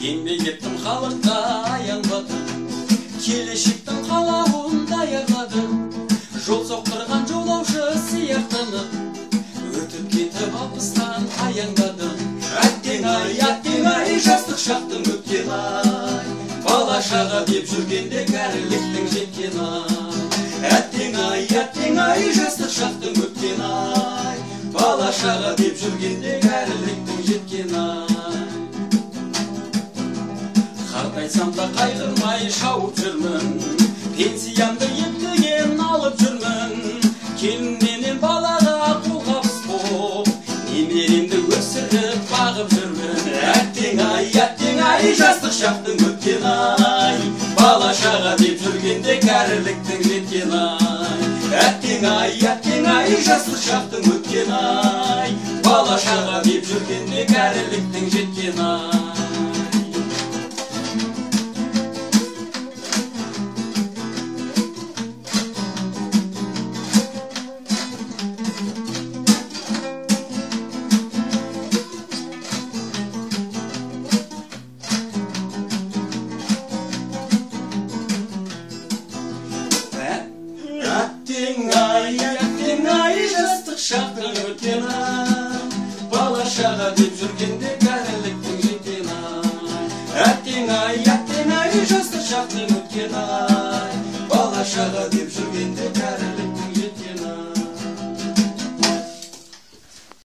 еңбек еттім халыққа аянбадым, келешектің қалауында аяғладым. Жол соқтырған жолаушы сияқтанып, өтіп кетіп алпыстан аяңдадым. Әттең ай, жастық шақтың өткен ай, бала шаға деп жүргенде кәріліктің жеткен ай. Әттең ай, жастық шақтың өткен ай, бала шаға деп жүргенде кәріліктің жеткен ай. Қартайсам да қайғырмай шауып жүрмін, пенсиямды ептеген алып жүрмін. Келіннен балаға қолғабыс боп, немеремді өсіріп бағып жүрмін. Әттең ай, жастық шақтың өткен ай, бала шаға деп жүргенде кәріліктің жеткен ай. Әттең ай, жастық шақтың өткен ай, бала шаға деп жүргенде кәріліктің жеткен ай. Әттең ай, жастық шақтың өткен ай, бала шаға деп жүргенде кәріліктің жеткен ай. Әттең ай, жастық шақтың өткен ай, бала шаға деп жүргенде